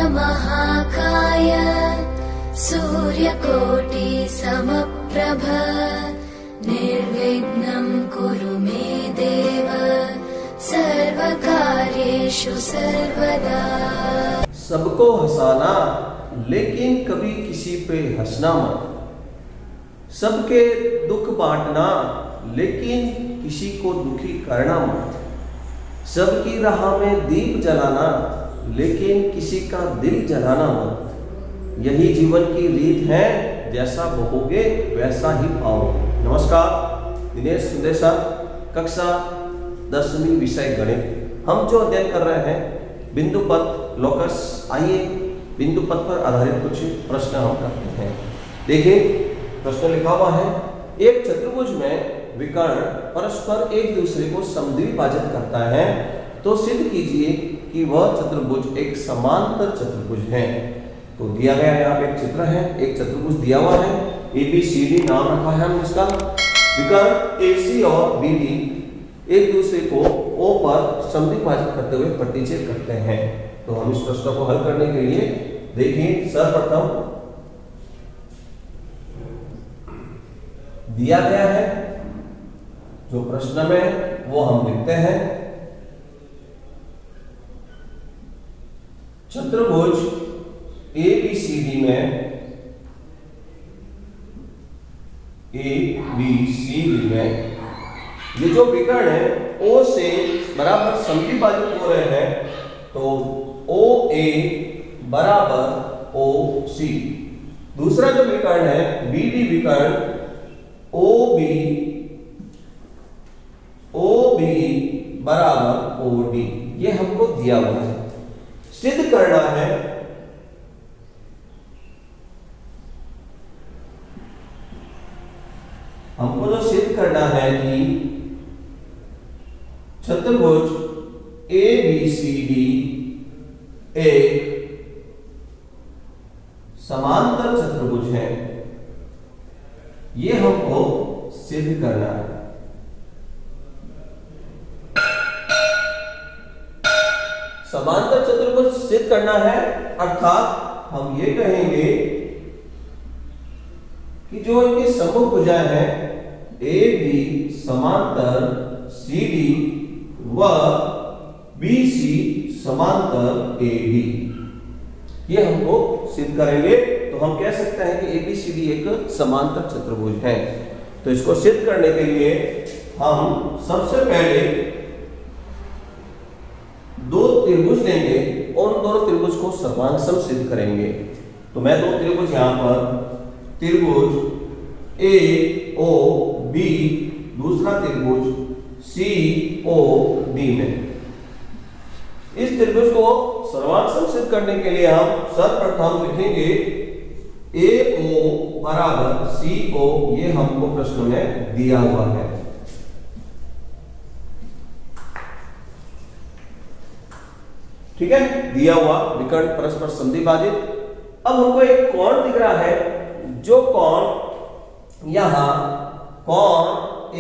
वक्रतुण्डमहाकाय सूर्यकोटि समप्रभ निर्विघ्नं कुरु मे देव सर्वकार्येषु सर्वदा। सबको हंसाना लेकिन कभी किसी पे हंसना मत। सबके दुख बांटना लेकिन किसी को दुखी करना मत। सबकी राह में दीप जलाना लेकिन किसी का दिल जलाना मत। यही जीवन की रीत है, जैसा बोओगे वैसा ही पाओगे। नमस्कार, दिनेश सुंदेसा, कक्षा 10वीं विषय गणित। हम जो अध्ययन कर रहे हैं बिंदु पथ लोकस। आइए बिंदु पथ पर आधारित कुछ प्रश्न हम करते हैं। देखिए प्रश्न लिखा हुआ है, एक चतुर्भुज में विकर्ण परस्पर एक दूसरे को समद्विभाजित करता है तो सिद्ध कीजिए कि वह चतुर्भुज एक समांतर चतुर्भुज है। तो दिया गया यहाँ पे एक चित्र है, एक चतुर्भुज दिया हुआ है, ABCD नाम रखा है हम इसका। विकर्ण AC और BD एक दूसरे को O पर समद्विभाजित करते हुए प्रतिच्छेद करते हैं। तो हम इस प्रश्न को हल करने के लिए देखिए, सर्वप्रथम दिया गया है जो प्रश्न में वो हम लिखते हैं। चतुर्भुज ABCD में ये जो विकर्ण है O से बराबर समद्विभाजित हो रहे हैं तो OA बराबर OC। दूसरा जो विकर्ण है BD विकर्ण OB बराबर OD, ये हमको दिया हुआ है। सिद्ध करना है हमको, जो सिद्ध करना है कि चतुर्भुज ABCD एक समांतर चतुर्भुज है, ये हमको सिद्ध करना है। समांतर चतुर्भुज सिद्ध करना है अर्थात हम ये कहेंगे कि जो इनके सम्मुख भुजाएं हैं AB समांतर CD व BC समांतर AD, ये हमको सिद्ध करेंगे। तो हम कह सकते हैं कि ABCD एक समांतर चतुर्भुज है। तो इसको सिद्ध करने के लिए हम सबसे पहले दो त्रिभुज लेंगे और उन दोनों त्रिभुज को सर्वांग सिद्ध करेंगे। तो मैं दो त्रिभुज यहां पर, त्रिभुज AOB, दूसरा त्रिभुज COD में, इस त्रिभुज को सर्वांग सिद्ध करने के लिए हम सर्वप्रथम लिखेंगे AO बराबर CO। ये हमको प्रश्न में दिया हुआ है। ठीक है, दिया हुआ विकर्ण परस्पर समद्विभाजित। अब हमको एक कोण दिख रहा है, जो कोण यहां कोण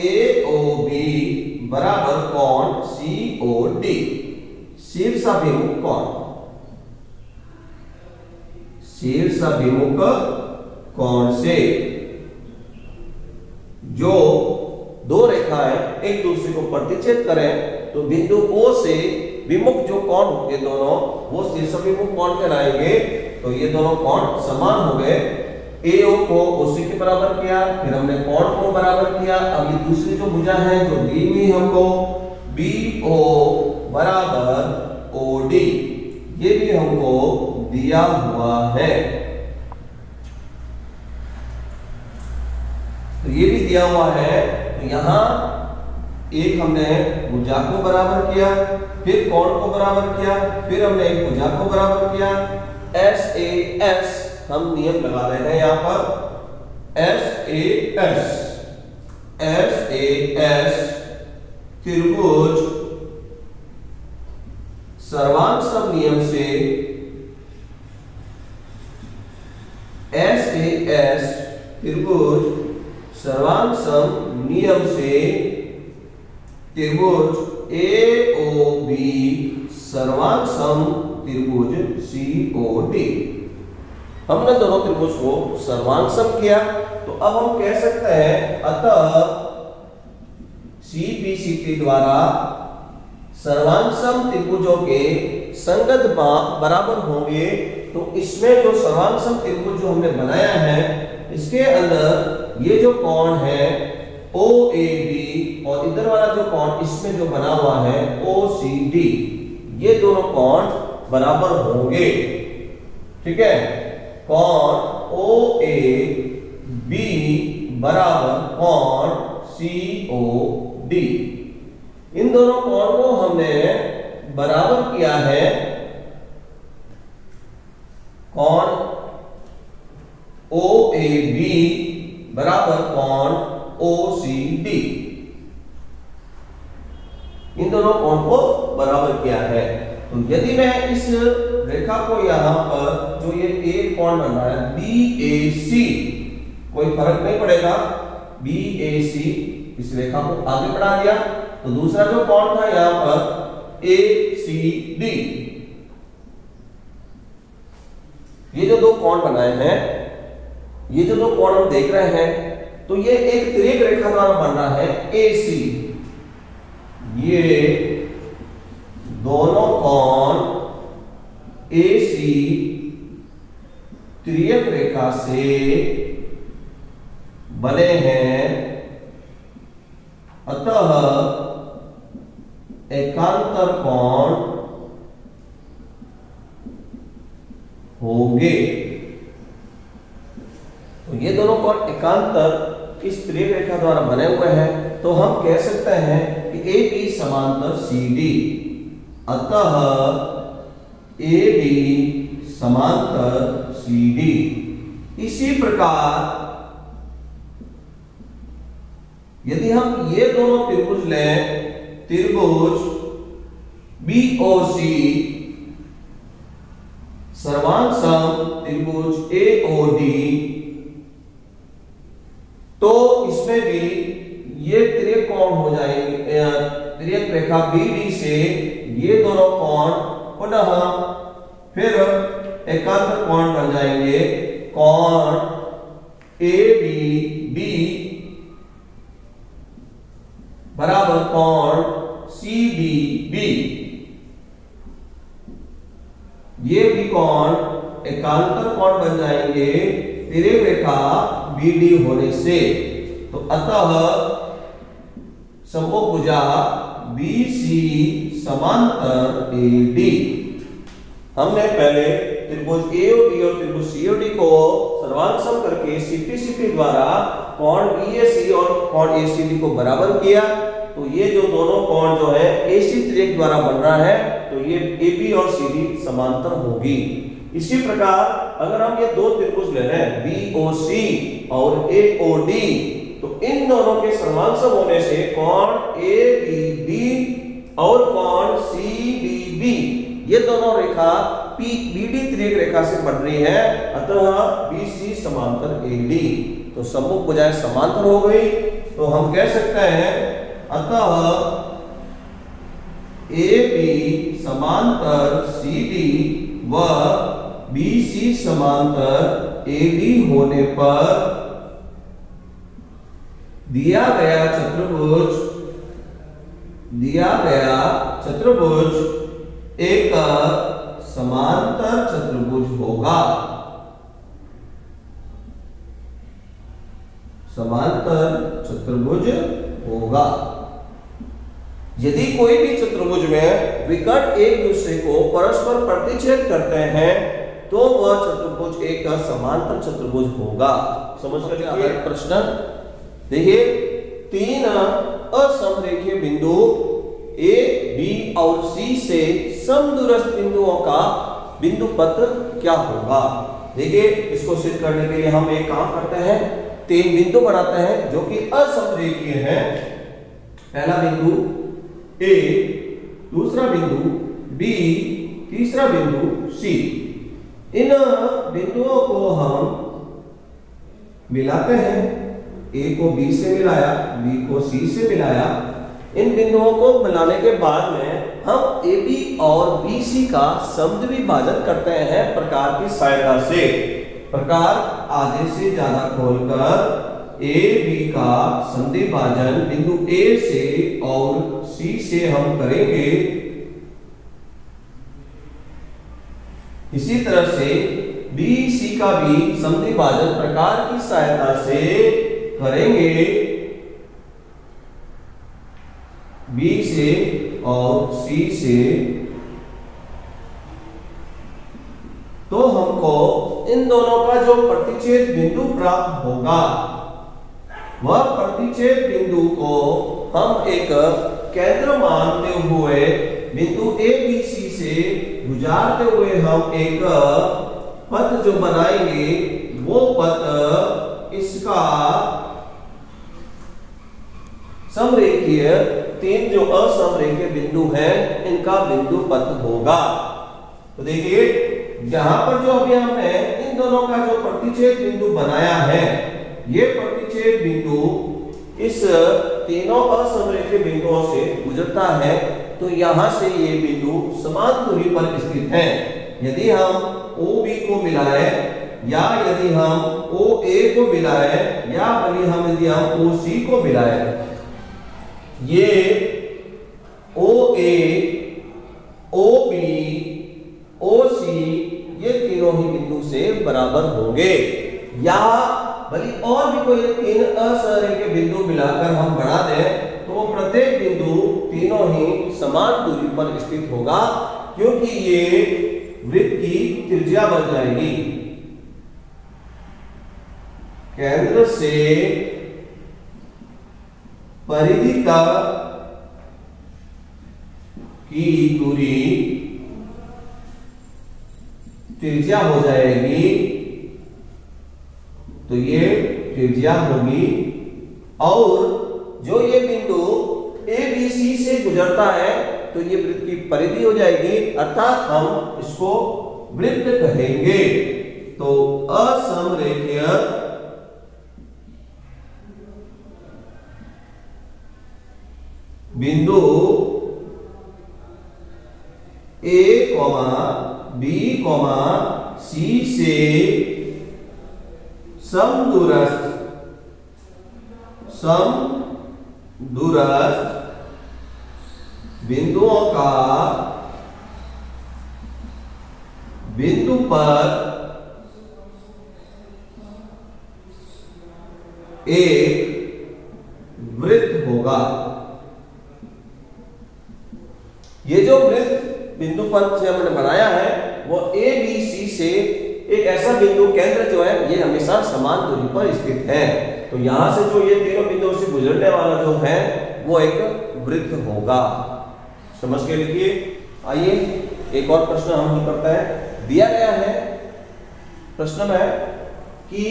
AOB बराबर कोण COD, शीर्षाभिमुख कोण, शीर्षाभिमुख कोण से जो दो रेखाएं एक दूसरे को प्रतिच्छेद करें तो बिंदु O से विमुख जो कोण होंगे दोनों, वो शीर्षाभिमुख कोण कहलाएंगे। तो ये दोनों कोण समान हो गए। AO को OC के बराबर किया, फिर हमने कोण को बराबर किया। अब ये दूसरी जो भुजा है जो दी हुई हमको BO बराबर OD, ये भी हमको दिया हुआ है। तो ये भी दिया हुआ है। तो यहां एक हमने भुजा को बराबर किया, फिर कोण को बराबर किया, फिर हमने एक भुजा को बराबर किया। SAS हम नियम लगा रहे हैं यहां पर, SAS त्रिभुज सर्वांग सम नियम से SAS त्रिभुज सर्वांग सम नियम से त्रिभुज AOB सर्वांग सम त्रिभुज COD। हमने दोनों त्रिभुज को सर्वांग किया, तो अब हम कह सकते हैं अतः CBCT द्वारा सर्वांग त्रिभुजों के संगत माप बराबर होंगे। तो इसमें जो सर्वांग त्रिभुज जो हमने बनाया है, इसके अंदर ये जो कोण है OAB और इधर वाला जो कोण इसमें जो बना हुआ है OCD, ये दोनों कोण बराबर होंगे। ठीक है, कोण OAB बराबर कोण COD। इन दोनों कोण को हमने बराबर किया है कोण OAB बराबर कोण OCD। इन दोनों कोण को बराबर किया है। तो यदि मैं इस रेखा को यहां पर जो ये एक कोण बन रहा है BAC, कोई फर्क नहीं पड़ेगा, BAC इस रेखा को आगे बढ़ा दिया, तो दूसरा जो कोण था यहां पर ACD, ये जो दो कोण बनाए हैं, ये जो दो कोण हम देख रहे हैं, तो ये एक तिर्यक रेखा द्वारा बन रहा है AC। ये दोनों कोण AC तिर्यक रेखा से बने हैं, अतः एकांतर कोण होंगे। तो ये दोनों कोण एकांतर इस तिर्यक रेखा द्वारा बने हुए हैं, तो हम कह सकते हैं कि AB समांतर CD, अतः AB समांतर CD। इसी प्रकार यदि हम ये दोनों त्रिभुज लें, त्रिभुज BOC सर्वांग त्रिभुज AOD, तो इसमें भी ये तिर्यक कोण हो जाएंगे, तिर्यक रेखा BD से ये दोनों कोण पुनः फिर एकांतर कोण बन जाएंगे, कोण ABB बराबर कोण CDB। ये भी कोण एकांतर कोण बन जाएंगे तिर्यक रेखा BD होने से। तो अतः समभुजा BC समांतर AD। हमने पहले त्रिभुज AOD और त्रिभुज COD को सर्वांग करके CPCT द्वारा कोण BAC और कोण ACD को बराबर किया। तो ये जो दोनों कोण जो है AC तिर्यक द्वारा बन रहा है, तो ये AB और CD समांतर होगी। इसी प्रकार अगर हम ये दो त्रिभुज ले रहे हैं BOC और AOD, तो इन दोनों के सर्वांग होने से कोण ABD और कोण CBB, ये दोनों रेखा BD तिर्यक रेखा से बन रही है, अतः BC समांतर AD। तो सम्मुख भुजाएं समांतर हो गई। तो हम कह सकते हैं अतः AB समांतर CD व BC समांतर AD होने पर दिया गया चतुर्भुज एक समांतर चतुर्भुज होगा। समांतर चतुर्भुज होगा। यदि कोई भी चतुर्भुज में विकट एक दूसरे को परस्पर प्रतिच्छेद करते हैं, तो वह चतुर्भुज एक समांतर चतुर्भुज होगा। समझ लीजिए प्रश्न। देखिए, तीन असमरेखीय बिंदु A, B और C से समदूरस्थ बिंदुओं का बिंदु पथ क्या होगा। देखिए, इसको सिद्ध करने के लिए हम एक काम करते हैं, तीन बिंदु बनाते हैं जो कि असमरेखीय हैं। पहला बिंदु A, दूसरा बिंदु B, तीसरा बिंदु C। इन बिंदुओं को हम मिलाते हैं। A को B से मिलाया, B को C से मिलाया, इन बिंदुओं को मिलाने के बाद में हम AB और BC का समद्विभाजन करते हैं प्रकार की सहायता से। प्रकार आधे से ज्यादा खोलकर AB का समद्विभाजन बिंदु A से और C से हम करेंगे। इसी तरह से BC का भी समद्विभाजन प्रकार की सहायता से करेंगे। B से और C से, तो हमको इन दोनों का जो प्रतिच्छेद बिंदु प्राप्त होगा, वह प्रतिच्छेद बिंदु को हम एक केंद्र मानते हुए बिंदु ABC से गुजारते हुए हम एक पथ जो बनाएंगे, वो पथ इसका समरेखीय तीन जो असमरेखीय बिंदु हैं, इनका बिंदु पथ होगा। तो देखिए यहां पर जो अभी हमने इन दोनों का जो प्रतिच्छेद बिंदु बनाया है, ये प्रतिच्छेद बिंदु इस तीनों असमरेखीय बिंदुओं से गुजरता है। तो यहां से ये बिंदु समान दूरी पर स्थित हैं। यदि हम OB को मिलाएं या यदि हम OA को मिलाएं या यदि हम OC को मिलाएं, ये OA, OB, OC ये तीनों ही बिंदु से बराबर होंगे। या भले और भी कोई तीन असमरेखीय बिंदु मिलाकर हम बढ़ा दें, तो वो प्रत्येक बिंदु तीनों ही समान दूरी पर स्थित होगा, क्योंकि ये वृत्त की त्रिज्या बन जाएगी। केंद्र से परिधि तक की दूरी त्रिज्या हो जाएगी, तो ये त्रिज्या होगी। और जो ये बिंदु ABC से गुजरता है, तो ये वृत्त की परिधि हो जाएगी, अर्थात हम इसको वृत्त कहेंगे। तो असमरेखीय बिंदु A, B, C से समदूरस्थ बिंदुओं का बिंदु पर एक वृत्त होगा। ये जो वृत्त बिंदु पर से हमने बनाया है, वो ABC से एक ऐसा बिंदु केंद्र जो है, ये हमेशा समान दूरी पर स्थित है। तो यहां से जो ये तीनों बिंदुओं से गुजरने वाला जो है, वो एक वृत्त होगा। समझ के लिखिए। आइए एक और प्रश्न हम हल करते हैं। दिया गया है प्रश्न में कि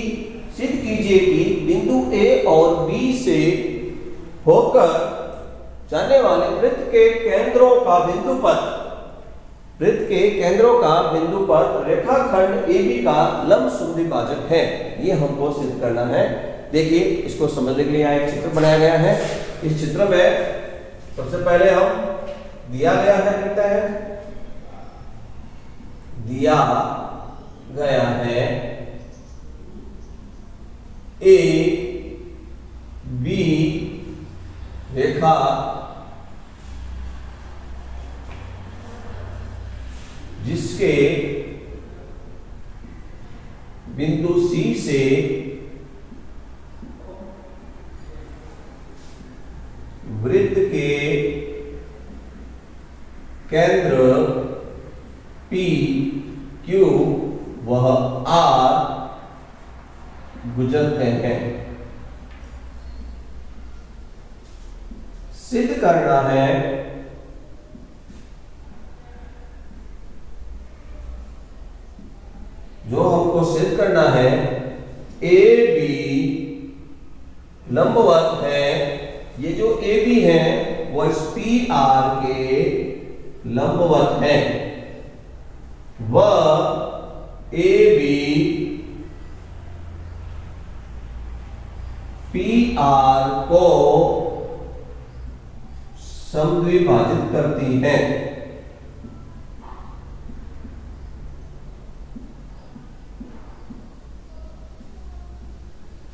सिद्ध कीजिए कि बिंदु A और B से होकर जाने वाले वृत्त के केंद्रों का बिंदु पथ रेखाखंड AB का लंब समद्विभाजक है। ये हमको सिद्ध करना है। देखिए इसको समझने के लिए यहाँ एक चित्र बनाया गया है। इस चित्र में सबसे पहले हम दिया गया है लिखते हैं, दिया गया है AB रेखा जिसके बिंदु C से वृत्त के केंद्र P, Q वह R गुजरते हैं। सिद्ध करना है जो हमको सिद्ध करना है, AB लंबवत है। ये जो AB है वो इस PR के लंबवत है। वह AB PR को समद्विभाजित करती हैं।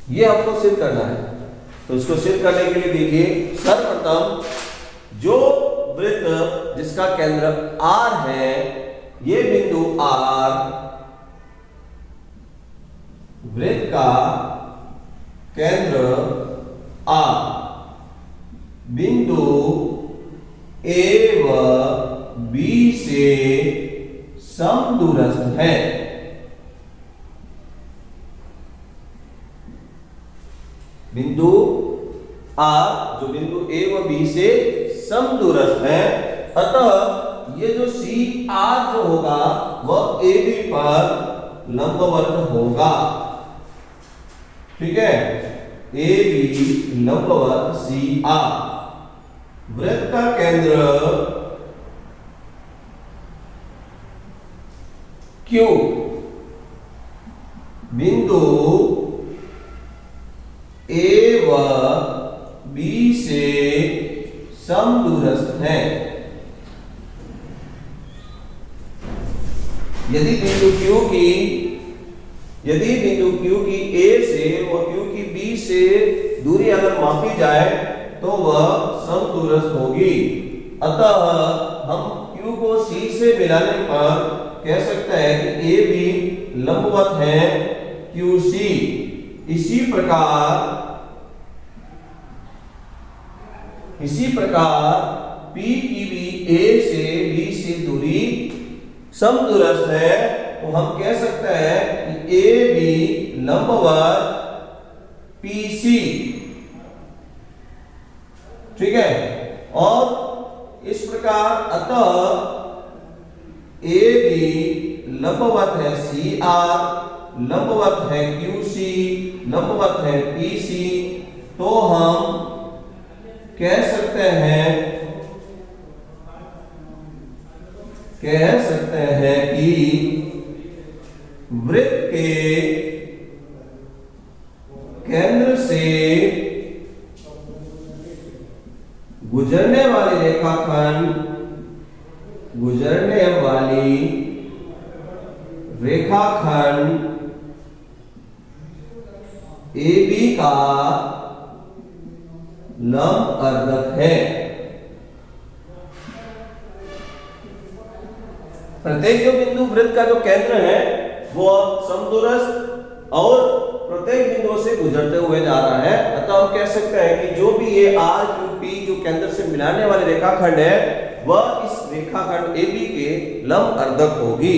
ये आपको सिद्ध करना है। तो इसको सिद्ध करने के लिए देखिए, सर्वप्रथम जो वृत्त जिसका केंद्र R है, ये बिंदु R वृत्त का केंद्र R बिंदु A व B से समदूरस्थ है। बिंदु R जो बिंदु A व B से समदूरस्थ है, अतः ये जो CR जो होगा वह AB पर लंबवत होगा। ठीक है, AB लंबवत CR। वृत्त का केंद्र Q बिंदु A व B से समदूरस्थ है। यदि बिंदु Q की A से व Q की B से दूरी अगर मापी जाए तो वह समदूरस्थ होगी। अतः हम Q को C से मिलाने पर कह सकते हैं कि AB लंबवत है QC। इसी प्रकार P की भी A से B से दूरी समदूरस्थ है, तो हम कह सकते हैं कि AB लंबवत PC। ठीक है, और इस प्रकार अतः AB लंबवत है CR, लंबवत है QC, लंबवत है PC। तो हम कह सकते हैं कि वृत्त के केंद्र से गुजरने वाली रेखाखंड AB का लंब अर्धक है। प्रत्येक जो बिंदु वृत्त का जो केंद्र है वो समदूरस्थ और प्रत्येक बिंदुओं से गुजरते हुए जा रहा है। अतः हम कह सकते हैं कि जो भी ये R Q P जो केंद्र से मिलाने वाले रेखाखंड है वह इस रेखाखंड AB के लंब अर्धक होगी।